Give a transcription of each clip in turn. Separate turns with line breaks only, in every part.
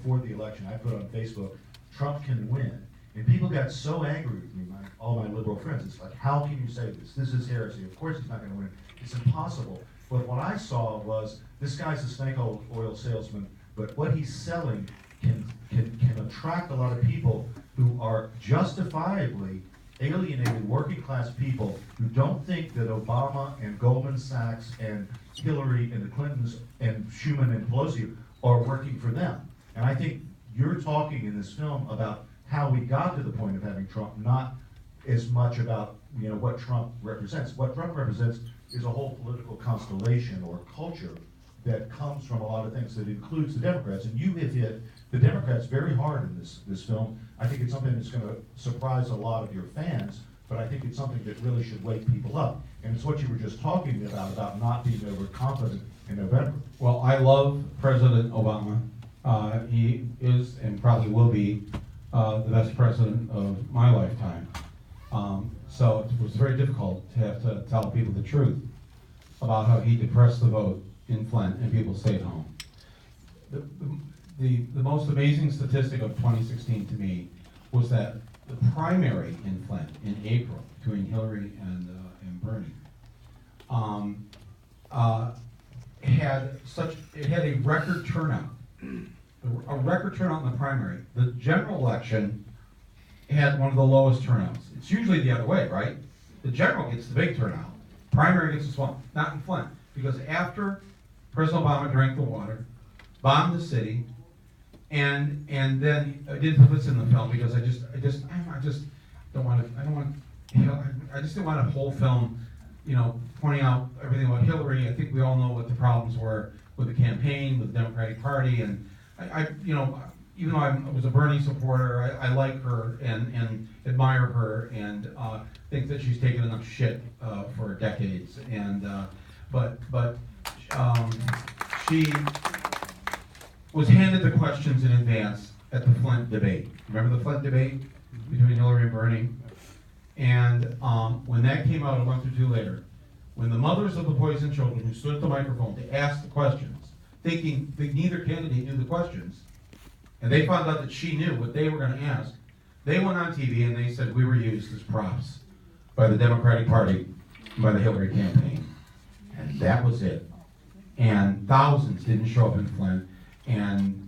before the election, I put on Facebook, Trump can win. And people got so angry with me, all my liberal friends. It's like, how can you say this? This is heresy. Of course he's not going to win. It's impossible. But what I saw was, this guy's a snake oil salesman, but what he's selling can attract a lot of people who are justifiably alienated working class people who don't think that Obama and Goldman Sachs and Hillary and the Clintons and Schumann and Pelosi are working for them. And I think you're talking in this film about how we got to the point of having Trump, not as much about what Trump represents. What Trump represents is a whole political constellation or culture that comes from a lot of things that includes the Democrats. And you have hit the Democrats very hard in this film. I think it's something that's going to surprise a lot of your fans, but I think it's something that really should wake people up. And it's what you were just talking about not being overconfident in November.
Well, I love President Obama. He is and probably will be the best president of my lifetime. So it was very difficult to have to tell people the truth about how he depressed the vote in Flint and people stayed home. The most amazing statistic of 2016 to me was that the primary in Flint in April between Hillary and Bernie had a record turnout. A record turnout in the primary. The general election had one of the lowest turnouts. It's usually the other way, right? The general gets the big turnout. Primary gets the small. Not in Flint, because after President Obama drank the water, bombed the city, and then I didn't put this in the film because I just don't want to. I just didn't want a whole film, pointing out everything about Hillary. I think we all know what the problems were with the campaign, with the Democratic Party, and I even though I was a Bernie supporter, I like her and admire her and think that she's taken enough shit for decades. And but she was handed the questions in advance at the Flint debate. Remember the Flint debate between Hillary and Bernie? And when that came out a month or two later, when the mothers of the boys and children who stood at the microphone to ask the questions, thinking that neither candidate knew the questions, and they found out that she knew what they were going to ask, they went on TV and they said we were used as props by the Democratic Party, by the Hillary campaign. And that was it. And thousands didn't show up in Flint, and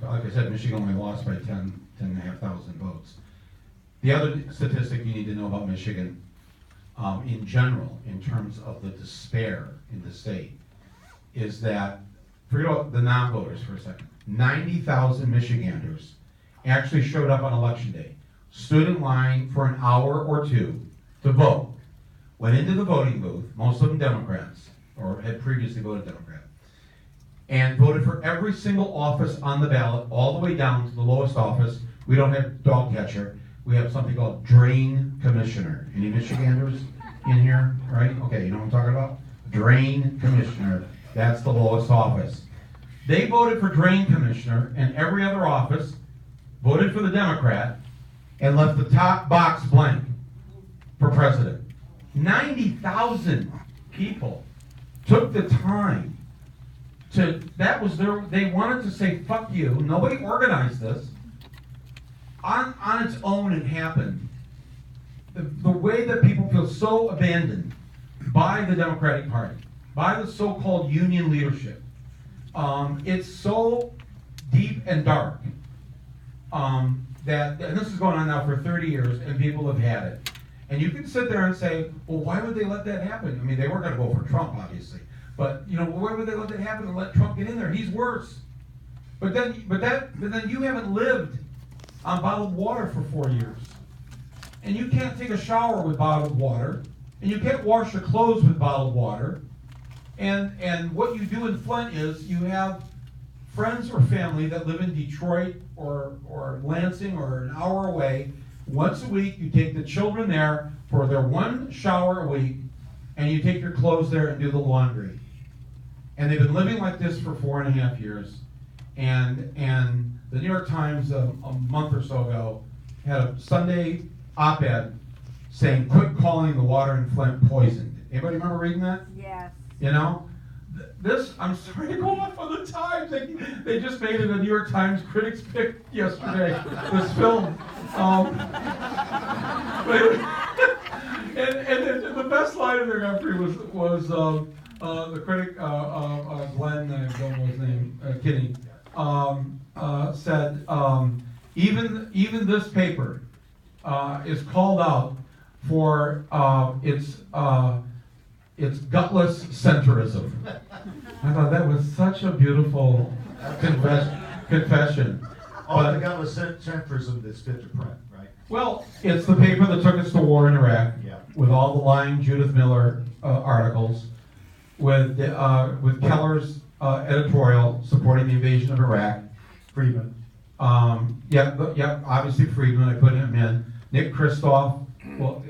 like I said, Michigan only lost by 10,500 votes. The other statistic you need to know about Michigan, in general, in terms of the despair in the state, is that, forget about the non-voters for a second, 90,000 Michiganders actually showed up on election day, stood in line for an hour or two to vote, went into the voting booth, most of them Democrats, or had previously voted Democrat, and voted for every single office on the ballot, all the way down to the lowest office. We don't have dog catcher. We have something called drain commissioner. Any Michiganders in here, right? Okay, you know what I'm talking about? Drain commissioner. That's the lowest office. They voted for drain commissioner, and every other office voted for the Democrat and left the top box blank for president. 90,000 people took the time to, they wanted to say, fuck you. Nobody organized this. On its own, it happened. The way that people feel so abandoned by the Democratic Party, by the so-called union leadership, it's so deep and dark that, and this is going on now for 30 years, and people have had it. And you can sit there and say, well, why would they let that happen? I mean, they weren't going to vote for Trump, obviously. But, why would they let that happen and let Trump get in there? He's worse. But then you haven't lived on bottled water for 4 years. And you can't take a shower with bottled water. And you can't wash your clothes with bottled water. And what you do in Flint is you have friends or family that live in Detroit or Lansing or an hour away. Once a week, you take the children there for their one shower a week, and you take your clothes there and do the laundry. And they've been living like this for 4.5 years. And the New York Times a month or so ago had a Sunday op-ed saying, quit calling the water in Flint poisoned. Anybody remember reading that?
Yes.
this, I'm sorry to go off on the Times. They just made it a New York Times critics pick yesterday, this film. And the best line in their entry was the critic, Glenn, I don't know his name, Kinney, said, even this paper is called out for its gutless centrism. I thought that was such a beautiful confession.
All the gutless centrism that's fit to print, right?
Well, it's the paper that took us to war in Iraq,
Yeah.
with all the lying Judith Miller articles, with Keller's editorial supporting the invasion of Iraq.
Friedman.
Obviously Friedman, I put him in. Nick Kristof, well,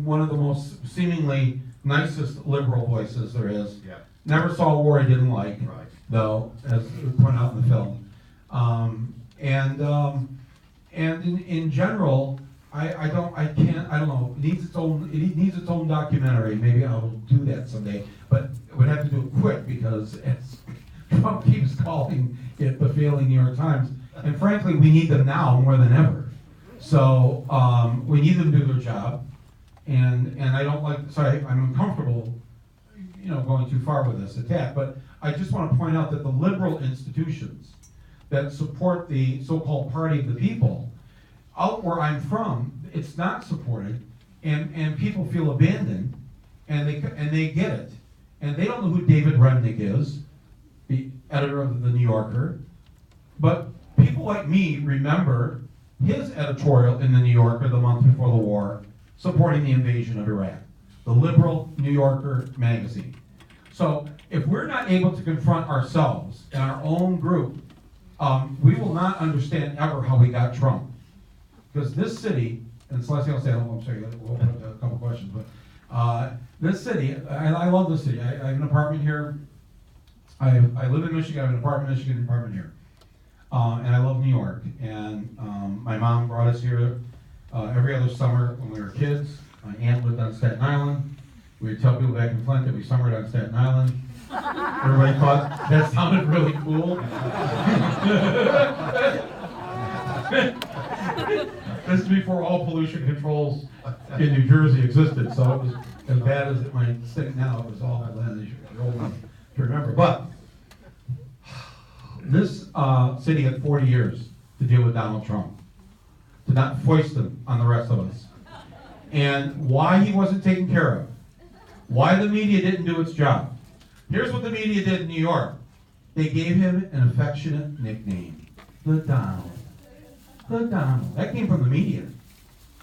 one of the most seemingly nicest liberal voices there is.
Yeah.
Never saw a war he didn't like,
Right.
though, as pointed out in the film. And in general, I don't know. It needs its own documentary. Maybe I'll do that someday, but it would have to do it quick because Trump keeps calling it the failing New York Times, and frankly, we need them now more than ever. So we need them to do their job, and I don't like. So I'm uncomfortable, going too far with this attack. But I just want to point out that the liberal institutions that support the so-called party of the people, out where I'm from, it's not supported, and people feel abandoned, and they get it, and they don't know who David Remnick is, the editor of the New Yorker, but people like me remember his editorial in the New Yorker the month before the war, supporting the invasion of Iraq, the liberal New Yorker magazine. So if we're not able to confront ourselves and our own group, we will not understand ever how we got Trump. Because this city, and it's the last thing I'll say, I'm sorry, we'll open up to a couple questions, but this city, I love this city. I have an apartment here. I live in Michigan, I have an apartment in Michigan, an apartment here. And I love New York. And my mom brought us here every other summer when we were kids. My aunt lived on Staten Island. We would tell people back in Flint that we summered on Staten Island. Everybody thought that sounded really cool. This is before all pollution controls in New Jersey existed, so it was as bad as it might stink now. It was awful then, you're old enough to remember. But this city had 40 years to deal with Donald Trump, to not foist him on the rest of us. And why he wasn't taken care of, why the media didn't do its job. Here's what the media did in New York. They gave him an affectionate nickname, the Donald. The Donald. That came from the media.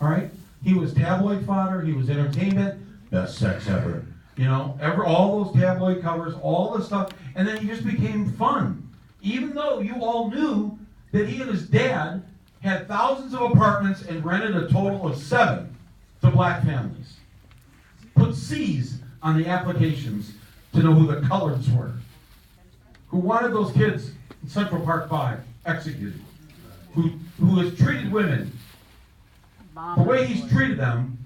All right? He was tabloid fodder, he was entertainment, best sex ever. All those tabloid covers, all this stuff, and then he just became fun. Even though you all knew that he and his dad had thousands of apartments and rented a total of 7 to black families. Put C's on the applications to know who the coloreds were. Who wanted those kids in Central Park 5 executed. Who has treated women the way he's treated them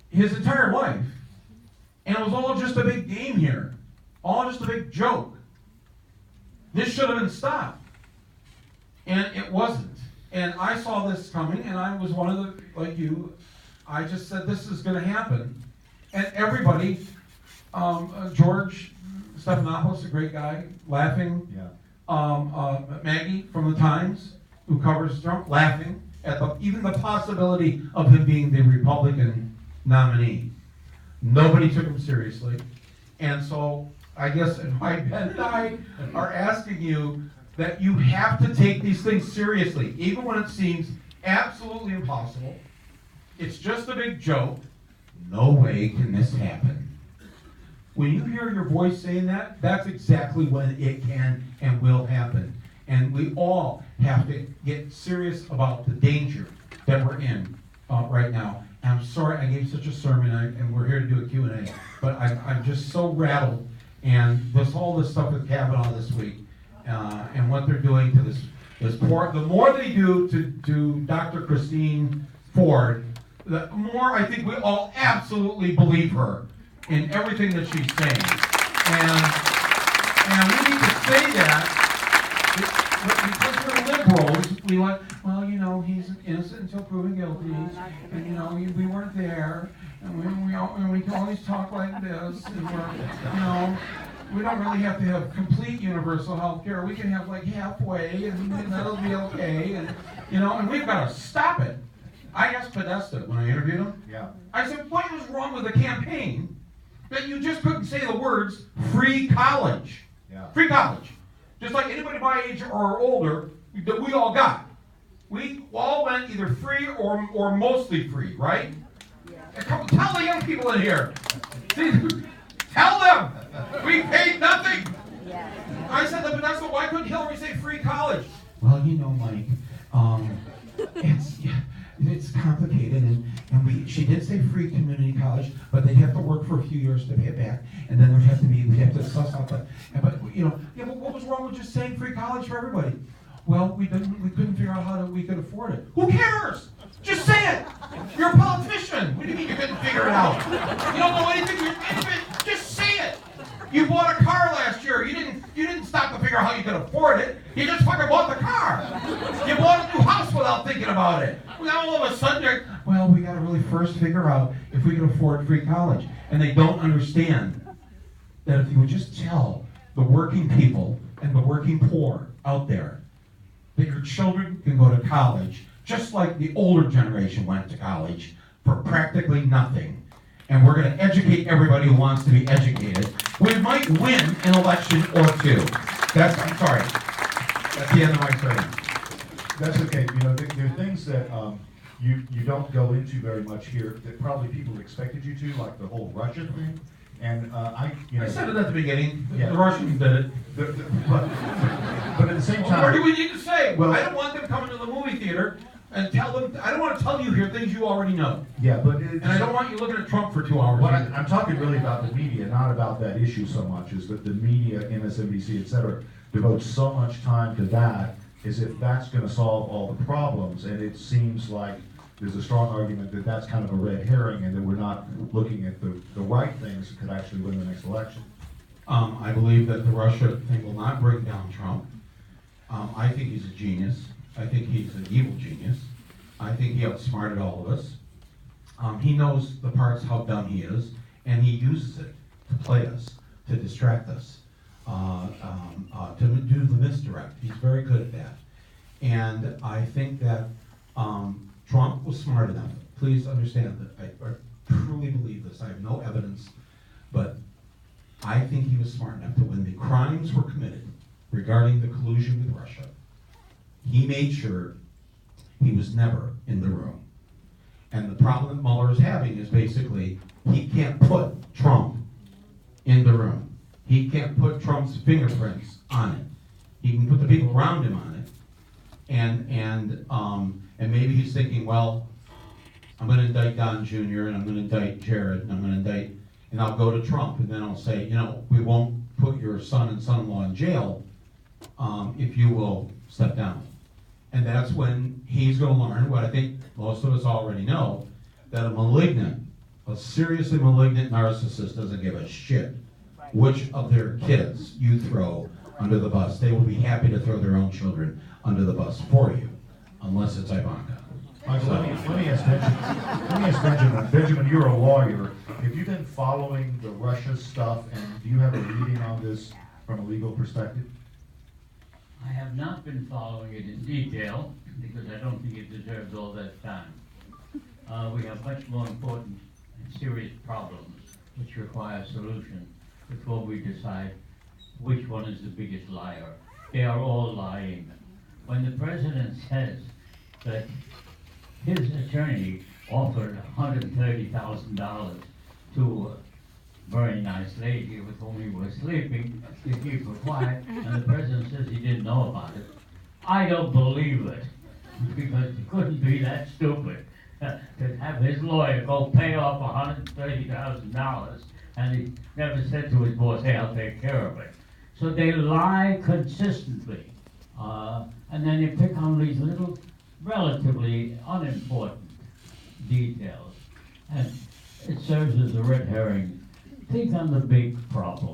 his entire life. And it was all just a big game here. All just a big joke. This should have been stopped. And it wasn't. And I saw this coming, and I was one of the, like you, I just said this is going to happen. And everybody, George Stephanopoulos, a great guy, laughing.
Yeah.
Maggie from the Times, who covers Trump, laughing at even the possibility of him being the Republican nominee. Nobody took him seriously. And so I guess my Ben and I are asking you that you have to take these things seriously, even when it seems absolutely impossible. It's just a big joke. No way can this happen. When you hear your voice saying that, that's exactly when it can and will happen. And we all have to get serious about the danger that we're in right now. And I'm sorry I gave such a sermon, and we're here to do a Q&A, but I'm just so rattled. And all this stuff with Kavanaugh this week, and what they're doing to this poor, the more they do to Dr. Christine Ford, the more I think we all absolutely believe her in everything that she's saying. And we need to say that because we're liberals, we want, well, you know, he's innocent until proven guilty, and you know, we weren't there, and we always talk like this, and we're, you know, we don't really have to have complete universal health care. We can have like halfway, and that'll be okay, and you know, and we've got to stop it. I asked Podesta when I interviewed him.
Yeah.
I said, what was wrong with the campaign that you just couldn't say the words free college?
Yeah.
Free college. Just like anybody my age or older that we all got. We all went either free or mostly free, right? Yeah. Tell the young people in here. Tell them we paid nothing. Yeah. I said, but that's why couldn't Hillary say free college? Well, you know, Mike, it's complicated, and she did say free community college, but they'd have to work for a few years to pay it back, and then we'd have to suss out but what was wrong with just saying free college for everybody? Well, we couldn't figure out how we could afford it. Who cares? Just say it. You're a politician. What do you mean you couldn't figure it out? You don't know anything. Just say it. You bought a car last year. You didn't stop to figure out how you could afford it. You just fucking bought the car. You bought a new house without thinking about it. Now all of a sudden, well, we got to really first figure out if we can afford free college. And they don't understand that if you would just tell the working people and the working poor out there that your children can go to college, just like the older generation went to college, for practically nothing. And we're going to educate everybody who wants to be educated. We might win an election or two. I'm sorry. That's the end of my statement.
That's okay. You know, there are things that you don't go into very much here that probably people expected you to, like the whole Russia thing. And I
said it at the beginning.
Yeah.
The Russians did it.
But at the same time,
what do we need to say?
Well,
I don't want them coming to the movie theater and tell them. I don't want to tell you here things you already know.
Yeah, but
and I don't want you looking at Trump for 2 hours.
Well, I'm talking really about the media, not about that issue so much. Is that the media, MSNBC, etc., devotes so much time to that, as if that's going to solve all the problems, and it seems like there's a strong argument that that's kind of a red herring, and that we're not looking at the right things that could actually win the next election.
I believe that the Russia thing will not bring down Trump. I think he's a genius. I think he's an evil genius. I think he outsmarted all of us. He knows the parts how dumb he is, and he uses it to play us, to distract us, to do the misdirect. He's very good at that. And I think that Trump was smart enough. Please understand that I truly believe this. I have no evidence, but I think he was smart enough that when the crimes were committed regarding the collusion with Russia, he made sure he was never in the room. And the problem that Mueller is having is basically he can't put Trump in the room. He can't put Trump's fingerprints on it. He can put the people around him on it. And maybe he's thinking, well, I'm going to indict Don Jr. and I'm going to indict Jared and I'm going to indict, and I'll go to Trump and then I'll say, you know, we won't put your son and son-in-law in jail if you will step down. And that's when he's going to learn what I think most of us already know, that a seriously malignant narcissist doesn't give a shit which of their kids you throw under the bus. They will be happy to throw their own children under the bus for you, unless it's Ivanka.
Michael, let me ask Benjamin. Benjamin, you're a lawyer. Have you been following the Russia stuff, and do you have a reading on this from a legal perspective?
I have not been following it in detail because I don't think it deserves all that time. We have much more important and serious problems which require solution before we decide which one is the biggest liar. They are all lying. When the president says that his attorney offered $130,000 to a very nice lady with whom he was sleeping to keep her quiet, and the president says he didn't know about it, I don't believe it, because he couldn't be that stupid to have his lawyer go pay off $130,000, and he never said to his boss, hey, I'll take care of it. So they lie consistently, and then they pick on these little, relatively unimportant details, and it serves as a red herring. Think on the big problem.